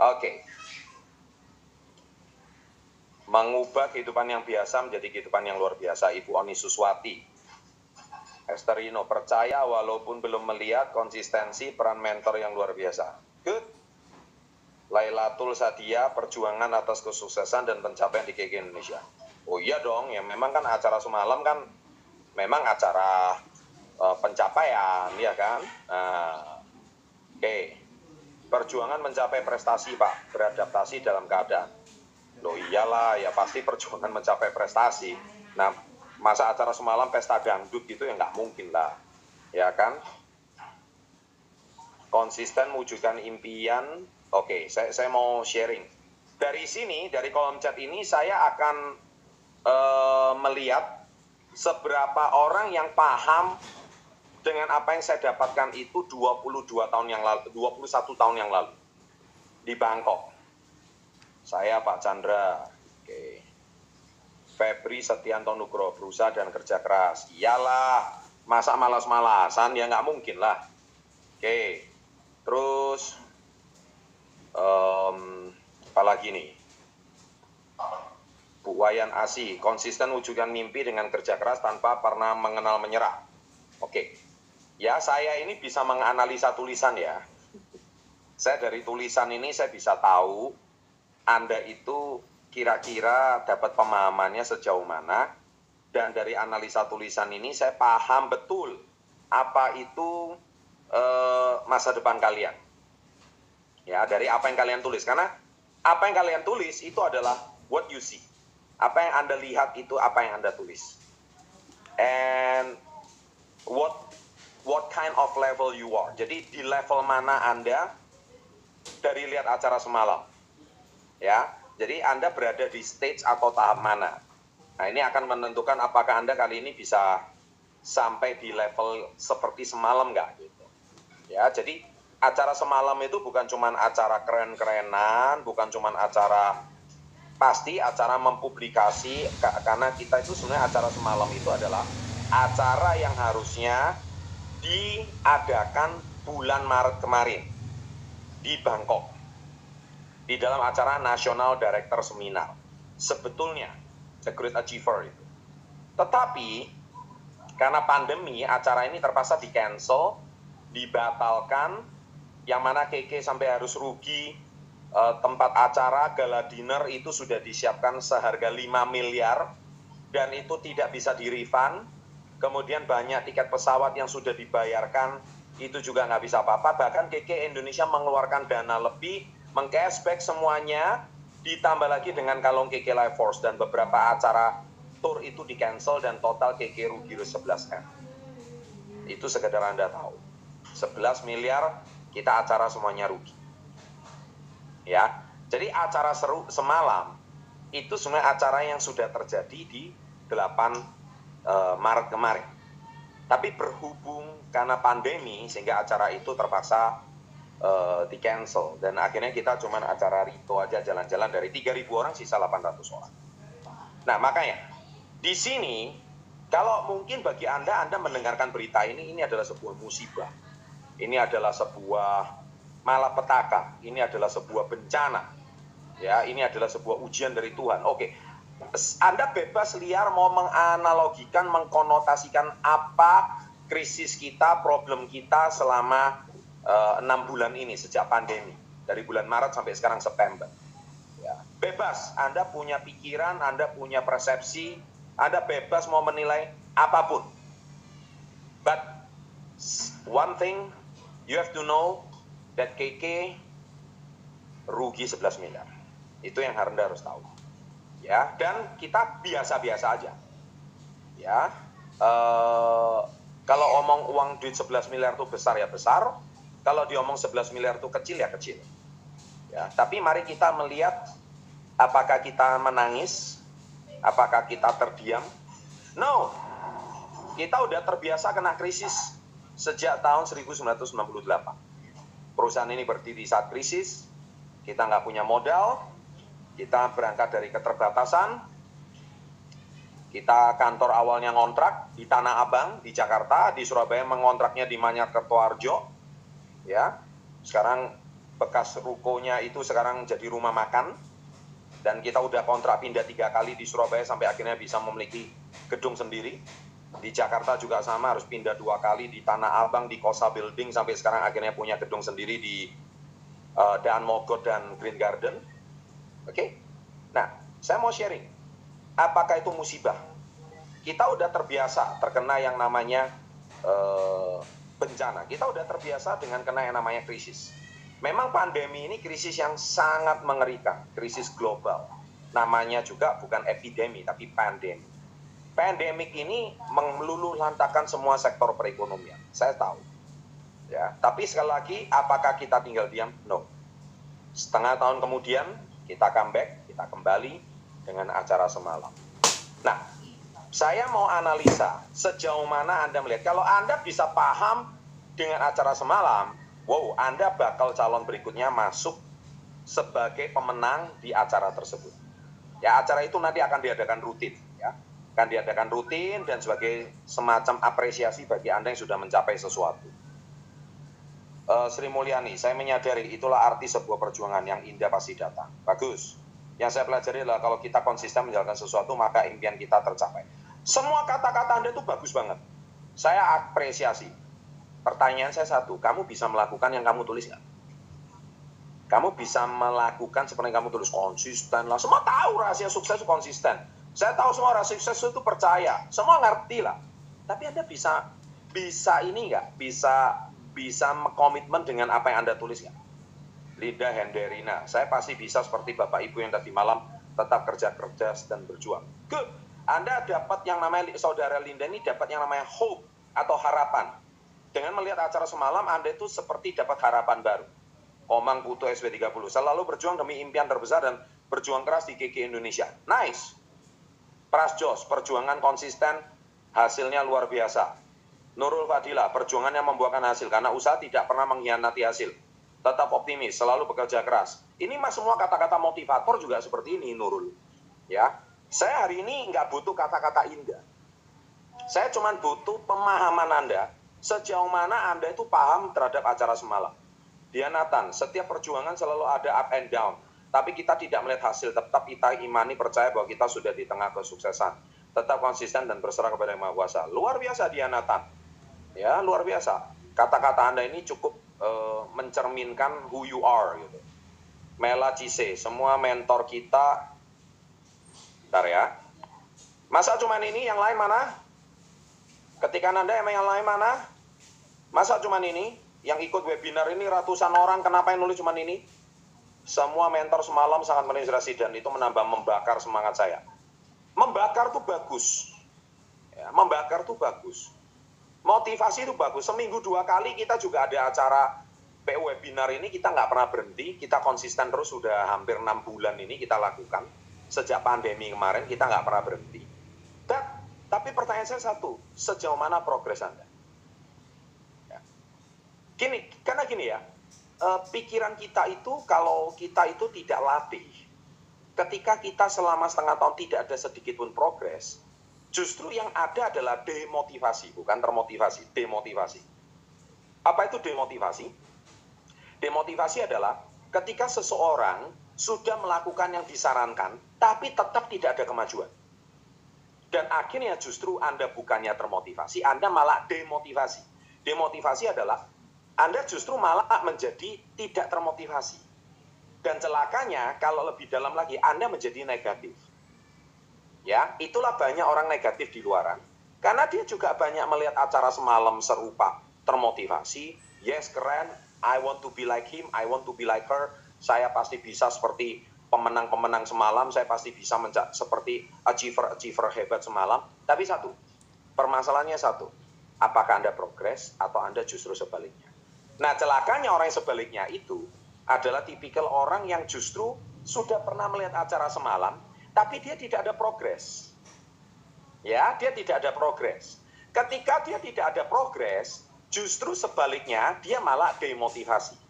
Oke. Mengubah kehidupan yang biasa menjadi kehidupan yang luar biasa. Ibu Oni Suswati. Esterino, percaya walaupun belum melihat konsistensi peran mentor yang luar biasa. Good. Lailatul Sadia, perjuangan atas kesuksesan dan pencapaian di KK Indonesia. Oh iya dong, ya memang kan acara semalam kan memang acara pencapaian, ya kan? Oke. Perjuangan mencapai prestasi, Pak, beradaptasi dalam keadaan. Loh iyalah, ya pasti perjuangan mencapai prestasi. Nah, masa acara semalam pesta dangdut gitu ya nggak mungkin lah, ya kan? Konsisten mewujudkan impian. Oke, saya mau sharing. Dari sini, dari kolom chat ini saya akan melihat seberapa orang yang paham dengan apa yang saya dapatkan itu 21 tahun yang lalu di Bangkok. Saya Pak Chandra, oke. Febri Setianto Nugroho, berusaha dan kerja keras. Iyalah, masa malas-malasan ya nggak mungkin lah. Oke, terus apalagi nih? Bu Wayan Asi, konsisten wujudkan mimpi dengan kerja keras tanpa pernah mengenal menyerah. Oke, ya saya ini bisa menganalisa tulisan ya. Saya dari tulisan ini saya bisa tahu Anda itu kira-kira dapat pemahamannya sejauh mana. Dan dari analisa tulisan ini saya paham betul apa itu masa depan kalian. Ya, dari apa yang kalian tulis. Karena apa yang kalian tulis itu adalah what you see. Apa yang Anda lihat itu apa yang Anda tulis. And what kind of level you are. Jadi di level mana Anda dari lihat acara semalam. Ya, jadi Anda berada di stage atau tahap mana. Nah, ini akan menentukan apakah Anda kali ini bisa sampai di level seperti semalam nggak gitu. Ya, jadi acara semalam itu bukan cuma acara keren-kerenan, bukan cuma acara pasti acara mempublikasi, karena kita itu sebenarnya acara semalam itu adalah acara yang harusnya diadakan bulan Maret kemarin di Bangkok, di dalam acara National Director Seminar. Sebetulnya The Great Achiever itu. Tetapi karena pandemi acara ini terpaksa di-cancel, dibatalkan, yang mana KK sampai harus rugi. Tempat acara gala dinner itu sudah disiapkan seharga 5 miliar dan itu tidak bisa di-refund. Kemudian banyak tiket pesawat yang sudah dibayarkan itu juga nggak bisa apa-apa. Bahkan KK Indonesia mengeluarkan dana lebih, meng-cashback semuanya, ditambah lagi dengan kalung KK Life Force, dan beberapa acara tour itu di-cancel dan total KK rugi 11M. Itu sekedar Anda tahu. 11 miliar kita acara semuanya rugi. Ya, jadi acara seru semalam itu sebenarnya acara yang sudah terjadi di 8 Maret kemarin. Tapi berhubung karena pandemi sehingga acara itu terpaksa di-cancel, dan akhirnya kita cuma acara Rito aja, jalan-jalan dari 3.000 orang sisa 800 orang. Nah, makanya di sini kalau mungkin bagi Anda mendengarkan berita ini adalah sebuah musibah. Ini adalah sebuah malapetaka, ini adalah sebuah bencana, ya, ini adalah sebuah ujian dari Tuhan. Oke, Anda bebas liar mau menganalogikan, mengkonotasikan apa krisis kita, problem kita selama 6 bulan ini sejak pandemi, dari bulan Maret sampai sekarang September. Ya, bebas, Anda punya pikiran, Anda punya persepsi, Anda bebas mau menilai apapun. But one thing you have to know, that KK rugi 11 miliar. Itu yang Anda harus tahu. Ya, dan kita biasa-biasa aja. Ya, kalau omong uang duit 11 miliar itu besar ya besar, kalau diomong 11 miliar itu kecil ya kecil. Ya, tapi mari kita melihat apakah kita menangis, apakah kita terdiam. No, kita udah terbiasa kena krisis sejak tahun 1998. Perusahaan ini berdiri saat krisis, kita nggak punya modal, kita berangkat dari keterbatasan, kita kantor awalnya ngontrak di Tanah Abang, di Jakarta, di Surabaya mengontraknya di Manyar Kertoharjo, ya. Sekarang bekas rukonya itu sekarang jadi rumah makan. Dan kita udah kontrak pindah 3 kali di Surabaya sampai akhirnya bisa memiliki gedung sendiri. Di Jakarta juga sama, harus pindah 2 kali di Tanah Abang, di Kosa Building, sampai sekarang akhirnya punya gedung sendiri di Daan Mogot dan Green Garden. Oke? Nah, saya mau sharing. Apakah itu musibah? Kita udah terbiasa terkena yang namanya bencana. Kita udah terbiasa dengan kena yang namanya krisis. Memang pandemi ini krisis yang sangat mengerikan, krisis global. Namanya juga bukan epidemi, tapi pandemi. Pandemik ini meluluhlantakkan semua sektor perekonomian. Saya tahu. Ya, tapi sekali lagi, apakah kita tinggal diam? No. Setengah tahun kemudian, kita comeback, kita kembali dengan acara semalam. Nah, saya mau analisa sejauh mana Anda melihat. Kalau Anda bisa paham dengan acara semalam, wow, Anda bakal calon berikutnya masuk sebagai pemenang di acara tersebut. Ya, acara itu nanti akan diadakan rutin. Ya. Akan diadakan rutin dan sebagai semacam apresiasi bagi Anda yang sudah mencapai sesuatu. Sri Mulyani, saya menyadari itulah arti sebuah perjuangan yang indah pasti datang. Bagus. Yang saya pelajari adalah kalau kita konsisten menjalankan sesuatu, maka impian kita tercapai. Semua kata-kata Anda itu bagus banget. Saya apresiasi. Pertanyaan saya satu, kamu bisa melakukan yang kamu tulis nggak? Kamu bisa melakukan seperti yang kamu tulis, konsisten lah. Semua tahu rahasia sukses itu konsisten. Saya tahu semua rahasia sukses itu percaya. Semua ngerti lah. Tapi Anda bisa ini nggak? Bisa komitmen dengan apa yang Anda tulis nggak? Linda Henderina, saya pasti bisa seperti Bapak Ibu yang tadi malam tetap kerja dan berjuang. Good. Anda dapat yang namanya, saudara Linda ini dapat yang namanya hope atau harapan. Dengan melihat acara semalam, Anda itu seperti dapat harapan baru. Komang Putu SW30, selalu berjuang demi impian terbesar dan berjuang keras di KK Indonesia. Nice. Pras Jos, perjuangan konsisten, hasilnya luar biasa. Nurul Fadila, perjuangan yang membuahkan hasil, karena usaha tidak pernah mengkhianati hasil. Tetap optimis, selalu bekerja keras. Ini mas semua kata-kata motivator juga seperti ini, Nurul. Ya, saya hari ini nggak butuh kata-kata indah. Saya cuma butuh pemahaman Anda, sejauh mana Anda itu paham terhadap acara semalam. Dianatan, setiap perjuangan selalu ada up and down. Tapi kita tidak melihat hasil, tetap kita imani percaya bahwa kita sudah di tengah kesuksesan. Tetap konsisten dan berserah kepada Yang Maha Kuasa. Luar biasa Dianatan. Ya, luar biasa. Kata-kata Anda ini cukup mencerminkan who you are. Gitu. Mela Cise, semua mentor kita. Bentar ya. Masa cuman ini, yang lain mana? Ketika Anda emang yang lain mana? Masa cuman ini? Yang ikut webinar ini ratusan orang, kenapa yang nulis cuman ini? Semua mentor semalam sangat menginspirasi dan itu menambah membakar semangat saya. Membakar tuh bagus. Ya, membakar tuh bagus. Motivasi itu bagus. Seminggu 2 kali kita juga ada acara PU webinar ini, kita nggak pernah berhenti. Kita konsisten terus, sudah hampir 6 bulan ini kita lakukan. Sejak pandemi kemarin kita nggak pernah berhenti. Tapi pertanyaan saya satu, sejauh mana progres Anda? Karena gini ya, pikiran kita itu, kalau kita itu tidak latih, ketika kita selama setengah tahun tidak ada sedikit pun progres, justru yang ada adalah demotivasi, bukan termotivasi, demotivasi. Apa itu demotivasi? Demotivasi adalah ketika seseorang sudah melakukan yang disarankan, tapi tetap tidak ada kemajuan. Dan akhirnya justru Anda bukannya termotivasi, Anda malah demotivasi. Demotivasi adalah Anda justru malah menjadi tidak termotivasi. Dan celakanya, kalau lebih dalam lagi, Anda menjadi negatif. Ya, itulah banyak orang negatif di luaran. Karena dia juga banyak melihat acara semalam serupa, termotivasi, yes, keren, I want to be like him, I want to be like her, saya pasti bisa seperti pemenang-pemenang semalam, saya pasti bisa seperti achiever-achiever hebat semalam. Tapi satu, permasalahannya satu, apakah Anda progres atau Anda justru sebaliknya? Nah, celakanya orang yang sebaliknya itu adalah tipikal orang yang justru sudah pernah melihat acara semalam, tapi dia tidak ada progres. Ya, dia tidak ada progres. Ketika dia tidak ada progres, justru sebaliknya dia malah demotivasi.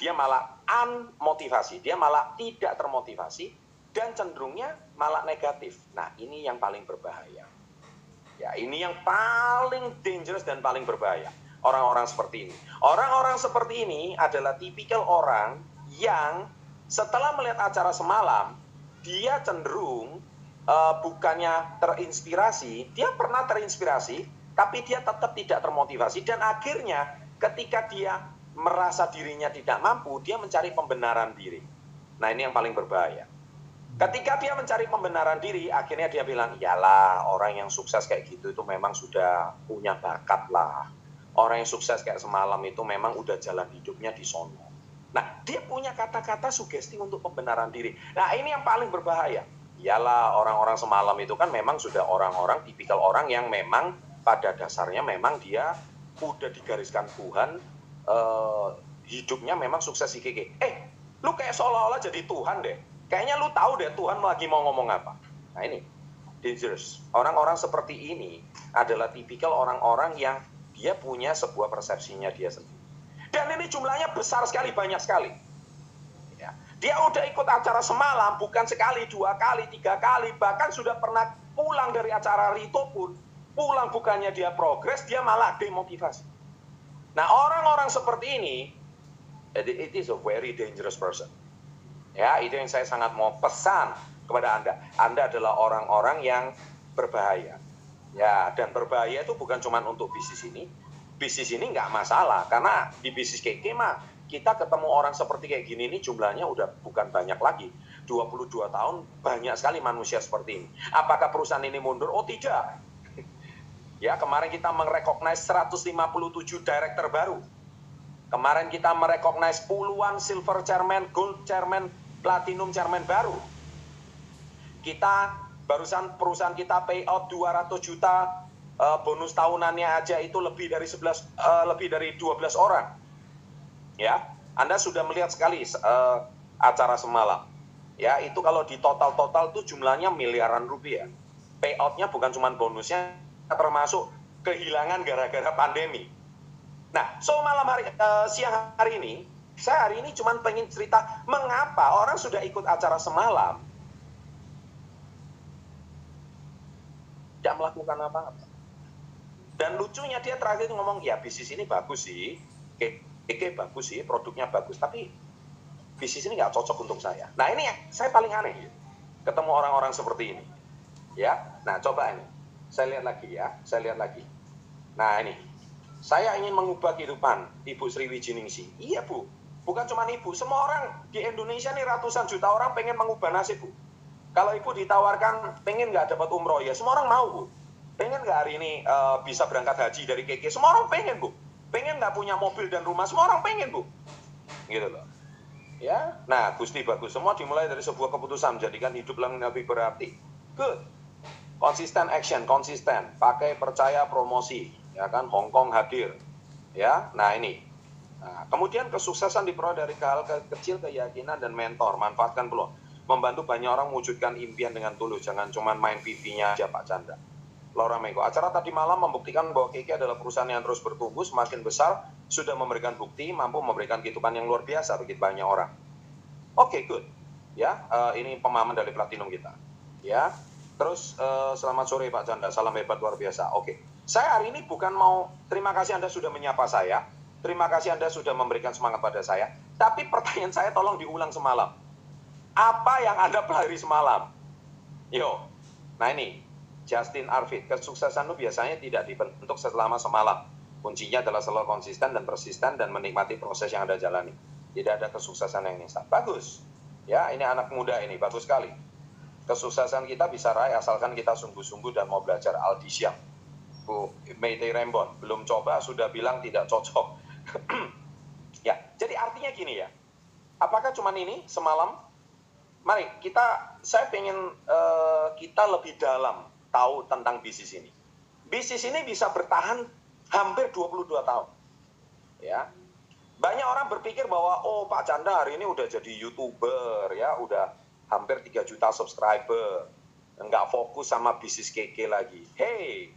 Dia malah unmotivasi, dia malah tidak termotivasi, dan cenderungnya malah negatif. Nah, ini yang paling berbahaya. Ya, ini yang paling dangerous dan paling berbahaya. Orang-orang seperti ini. Orang-orang seperti ini adalah tipikal orang yang setelah melihat acara semalam, dia cenderung bukannya terinspirasi, dia pernah terinspirasi, tapi dia tetap tidak termotivasi. Dan akhirnya ketika dia merasa dirinya tidak mampu, dia mencari pembenaran diri. Nah, ini yang paling berbahaya. Ketika dia mencari pembenaran diri, akhirnya dia bilang, iyalah orang yang sukses kayak gitu itu memang sudah punya bakat lah. Orang yang sukses kayak semalam itu memang udah jalan hidupnya di sono. Nah, dia punya kata-kata sugesti untuk pembenaran diri. Nah, ini yang paling berbahaya. Iyalah orang-orang semalam itu kan memang sudah orang-orang, tipikal orang yang memang pada dasarnya memang dia udah digariskan Tuhan, hidupnya memang sukses IKK. Lu kayak seolah-olah jadi Tuhan deh. Kayaknya lu tahu deh Tuhan lagi mau ngomong apa. Nah ini, dangerous. Orang-orang seperti ini adalah tipikal orang-orang yang dia punya sebuah persepsinya dia sendiri. Dan ini jumlahnya besar sekali, banyak sekali. Ya. Dia udah ikut acara semalam, bukan sekali, 2 kali, 3 kali, bahkan sudah pernah pulang dari acara Rito pun, pulang bukannya dia progres, dia malah demotivasi. Nah, orang-orang seperti ini, it is a very dangerous person. Ya, itu yang saya sangat mau pesan kepada Anda. Anda adalah orang-orang yang berbahaya. Ya, dan berbahaya itu bukan cuma untuk bisnis ini. Bisnis ini nggak masalah, karena di bisnis KK mah, kita ketemu orang seperti kayak gini ini jumlahnya udah bukan banyak lagi. 22 tahun, banyak sekali manusia seperti ini. Apakah perusahaan ini mundur? Oh tidak. Ya, kemarin kita merecognize 157 director baru. Kemarin kita merecognize puluhan silver chairman, gold chairman, platinum chairman baru. Kita, barusan perusahaan kita payout 200 juta, bonus tahunannya aja itu lebih dari 12 orang. Ya, Anda sudah melihat sekali acara semalam. Ya, itu kalau di total tuh jumlahnya miliaran rupiah. Payoutnya bukan cuma bonusnya, termasuk kehilangan gara-gara pandemi. Nah, siang hari ini, saya hari ini cuma pengen cerita mengapa orang sudah ikut acara semalam tidak melakukan apa-apa. Dan lucunya dia terakhir ngomong, ya bisnis ini bagus sih, bagus sih, produknya bagus, tapi bisnis ini nggak cocok untuk saya. Nah ini yang saya paling aneh, ketemu orang-orang seperti ini. Ya, nah coba ini. Saya lihat lagi. Nah ini, saya ingin mengubah kehidupan Ibu Sri Wijiningsih. Iya Bu, bukan cuma Ibu, semua orang di Indonesia nih ratusan juta orang pengen mengubah nasib Bu. Kalau Ibu ditawarkan pengen nggak dapat umroh, ya semua orang mau Bu. Pengen nggak hari ini bisa berangkat haji dari KK, semua orang pengen Bu. Pengen nggak punya mobil dan rumah, semua orang pengen Bu. Gitu loh. Ya, nah Gusti bagus, semua dimulai dari sebuah keputusan menjadikan hidup lebih berarti. Good. Konsisten action, konsisten, pakai percaya promosi, ya kan, Hongkong hadir, ya, nah ini. Nah, kemudian kesuksesan diperoleh dari hal kecil, keyakinan dan mentor, manfaatkan peluang, membantu banyak orang mewujudkan impian dengan tulus, jangan cuma main PV-nya aja Pak Chandra. Laura Mego, acara tadi malam membuktikan bahwa KK adalah perusahaan yang terus bertumbuh, semakin besar, sudah memberikan bukti, mampu memberikan kehidupan yang luar biasa bagi banyak orang. Oke, good, ya, ini pemahaman dari platinum kita, ya. Terus selamat sore Pak Chandra, salam hebat luar biasa. Oke, saya hari ini bukan mau terima kasih Anda sudah menyapa saya, terima kasih Anda sudah memberikan semangat pada saya, tapi pertanyaan saya tolong diulang semalam. Apa yang Anda pelajari semalam? Yo, nah ini Justin Arvid, kesuksesan itu biasanya tidak dibentuk selama semalam. Kuncinya adalah selalu konsisten dan persisten dan menikmati proses yang Anda jalani. Tidak ada kesuksesan yang instan. Bagus, ya ini anak muda ini bagus sekali. Kesuksesan kita bisa raih asalkan kita sungguh-sungguh dan mau belajar. Aldi Syam, Bu Mayday Rembon, belum coba sudah bilang tidak cocok. Ya, jadi artinya gini ya, apakah cuman ini semalam? Mari saya pengen kita lebih dalam tahu tentang bisnis ini. Bisnis ini bisa bertahan hampir 22 tahun. Ya, banyak orang berpikir bahwa oh Pak Chandra hari ini udah jadi YouTuber ya, udah hampir 3 juta subscriber, nggak fokus sama bisnis KK lagi. Hey,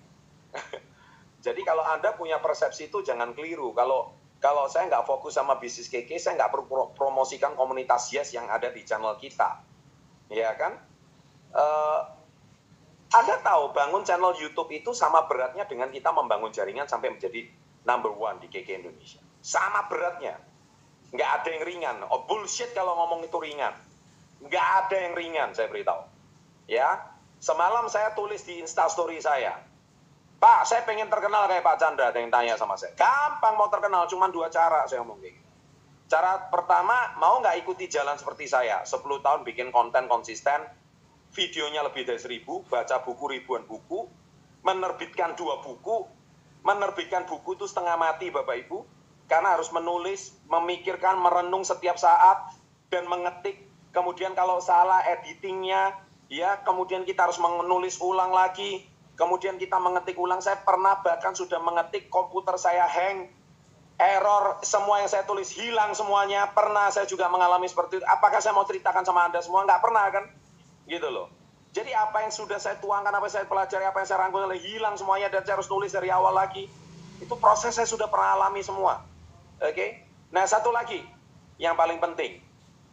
jadi kalau Anda punya persepsi itu jangan keliru. Kalau saya nggak fokus sama bisnis KK, saya nggak perlu promosikan komunitas Yes yang ada di channel kita, ya kan? Anda tahu bangun channel YouTube itu sama beratnya dengan kita membangun jaringan sampai menjadi number 1 di KK Indonesia. Sama beratnya. Nggak ada yang ringan. Oh, bullshit kalau ngomong itu ringan. Nggak ada yang ringan, saya beritahu. Ya, semalam saya tulis di Instastory saya, Pak, saya pengen terkenal kayak Pak Chandra. Ada yang tanya sama saya. Gampang mau terkenal, cuma 2 cara saya ngomong kayak gitu. Cara pertama, mau nggak ikuti jalan seperti saya? 10 tahun bikin konten konsisten, videonya lebih dari 1000, baca buku ribuan buku, menerbitkan 2 buku, menerbitkan buku itu setengah mati Bapak Ibu, karena harus menulis, memikirkan, merenung setiap saat, dan mengetik. Kemudian kalau salah editingnya, ya kemudian kita harus menulis ulang lagi, kemudian kita mengetik ulang. Saya pernah bahkan sudah mengetik, komputer saya hang, error, semua yang saya tulis hilang semuanya. Pernah saya juga mengalami seperti itu. Apakah saya mau ceritakan sama Anda semua? Nggak pernah kan? Gitu loh. Jadi apa yang sudah saya tuangkan, apa yang saya pelajari, apa yang saya rangkum, hilang semuanya dan saya harus nulis dari awal lagi. Itu proses saya sudah pernah alami semua. Oke? Nah, satu lagi yang paling penting.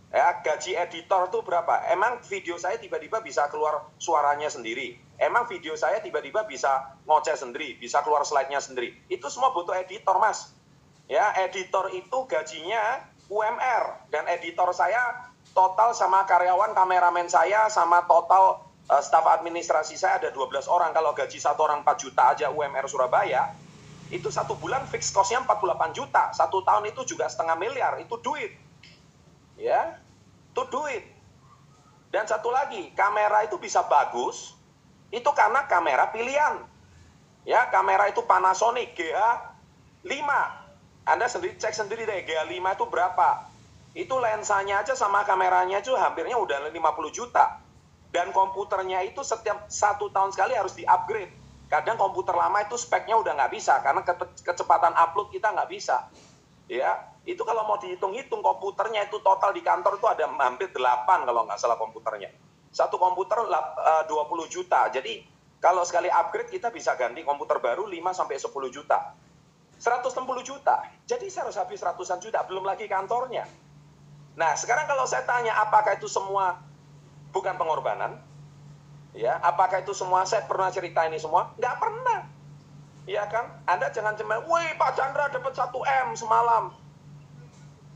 Ya, gaji editor itu berapa? Emang video saya tiba-tiba bisa keluar suaranya sendiri? Emang video saya tiba-tiba bisa ngoceh sendiri, bisa keluar slide-nya sendiri? Itu semua butuh editor, Mas. Ya, editor itu gajinya UMR, dan editor saya total sama karyawan, kameramen saya, sama total staf administrasi saya ada 12 orang. Kalau gaji satu orang 4 juta aja UMR Surabaya, itu 1 bulan fixed cost-nya 48 juta. 1 tahun itu juga setengah miliar, itu duit. Ya, itu duit. Dan satu lagi, kamera itu bisa bagus, itu karena kamera pilihan. Ya, kamera itu Panasonic GH5. Anda sendiri cek sendiri deh, GH5 itu berapa. Itu lensanya aja sama kameranya itu hampirnya udah 50 juta. Dan komputernya itu setiap 1 tahun sekali harus di-upgrade. Kadang komputer lama itu speknya udah nggak bisa, karena kecepatan upload kita nggak bisa. Ya, itu kalau mau dihitung-hitung komputernya itu total di kantor itu ada hampir 8 kalau nggak salah komputernya. Satu komputer 20 juta. Jadi kalau sekali upgrade kita bisa ganti komputer baru 5-10 juta. 160 juta. Jadi saya harus habis ratusan juta, belum lagi kantornya. Nah, sekarang kalau saya tanya apakah itu semua bukan pengorbanan? Ya, apakah itu semua saya pernah cerita ini semua? Nggak pernah. Ya kan? Anda jangan cuma, "Wih, Pak Chandra dapat 1 M semalam."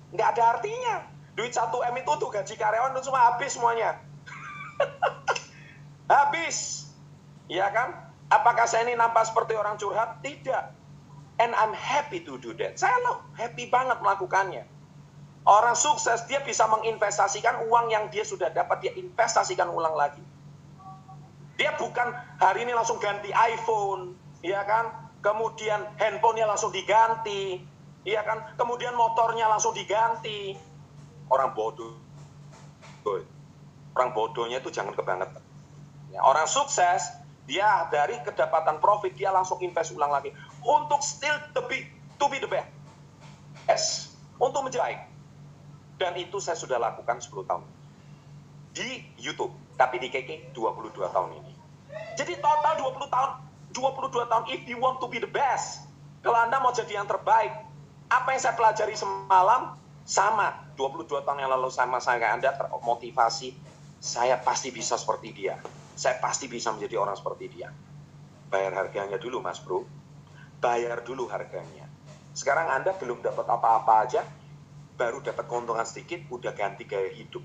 Nggak ada artinya. Duit 1 M itu tuh gaji karyawan itu semua habis semuanya. Habis. Ya kan? Apakah saya ini nampak seperti orang curhat? Tidak. And I'm happy to do that. Saya happy banget melakukannya. Orang sukses, dia bisa menginvestasikan uang yang dia sudah dapat, dia investasikan ulang lagi. Dia bukan hari ini langsung ganti iPhone, ya kan? Kemudian handphonenya langsung diganti, ya kan? Kemudian motornya langsung diganti. Orang bodoh. Orang bodohnya itu jangan kebangetan. Ya, orang sukses, dia dari kedapatan profit, dia langsung invest ulang lagi. Untuk still to be the best. Untuk menjadi baik. Dan itu saya sudah lakukan 10 tahun. Di YouTube. Tapi di KK 22 tahun ini. Jadi total 22 tahun, if you want to be the best. Kalau Anda mau jadi yang terbaik. Apa yang saya pelajari semalam, sama. 22 tahun yang lalu sama saya, Anda termotivasi. Saya pasti bisa seperti dia. Saya pasti bisa menjadi orang seperti dia. Bayar harganya dulu, Mas Bro. Bayar dulu harganya. Sekarang Anda belum dapat apa-apa aja, baru dapat keuntungan sedikit, udah ganti gaya hidup.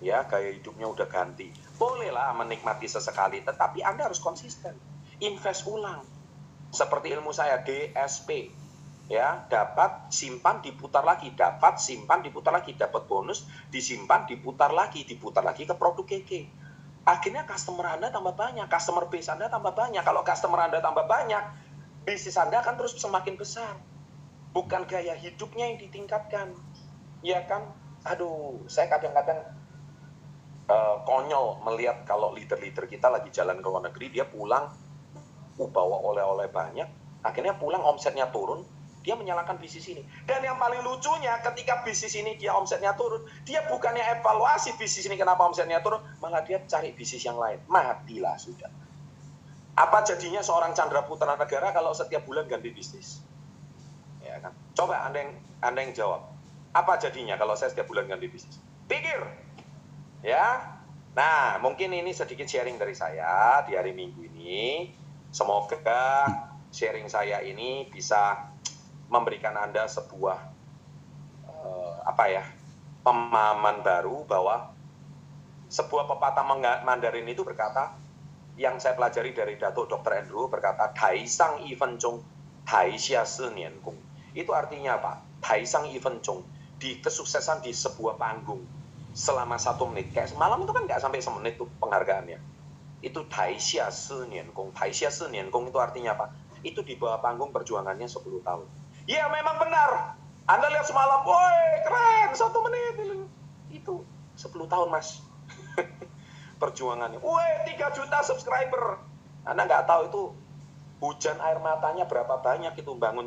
Ya, gaya hidupnya udah ganti. Bolehlah menikmati sesekali, tetapi Anda harus konsisten. Invest ulang. Seperti ilmu saya, DSP. Ya, dapat, simpan, diputar lagi. Dapat, simpan, diputar lagi. Dapat bonus, disimpan, diputar lagi ke produk KK. Akhirnya customer Anda tambah banyak, customer base Anda tambah banyak. Kalau customer Anda tambah banyak, bisnis Anda akan terus semakin besar. Bukan gaya hidupnya yang ditingkatkan. Ya kan? Aduh, saya kadang-kadang konyol melihat kalau leader-leader kita lagi jalan ke luar negeri, dia pulang, bawa oleh-oleh banyak, akhirnya pulang omsetnya turun, dia menyalahkan bisnis ini. Dan yang paling lucunya, ketika bisnis ini dia omsetnya turun, dia bukannya evaluasi bisnis ini kenapa omsetnya turun, malah dia cari bisnis yang lain. Matilah sudah. Apa jadinya seorang Chandra Putra Negara kalau setiap bulan ganti bisnis? Ya kan? Coba Anda yang jawab. Apa jadinya kalau saya setiap bulan ganti bisnis? Pikir. Ya. Nah, mungkin ini sedikit sharing dari saya di hari Minggu ini. Semoga sharing saya ini bisa memberikan Anda sebuah pemahaman baru bahwa sebuah pepatah Mandarin itu berkata, yang saya pelajari dari Datuk Dr. Andrew berkata, Dai Sang Yi Fen Zhong, Dai Xia Si Nian Gong. Itu artinya apa? Dai Sang Yi Fen Zhong, di kesuksesan di sebuah panggung selama 1 menit. Kayak semalam itu kan nggak sampai 1 menit tuh penghargaannya. Itu Dai Xia Si Nian Gong. Dai Xia Si Nian Gong itu artinya apa? Itu di bawah panggung perjuangannya 10 tahun. Ya memang benar. Anda lihat semalam, woi keren 1 menit. Itu 10 tahun mas. Perjuangannya. Woi 3 juta subscriber. Anda nggak tahu itu hujan air matanya berapa banyak itu bangun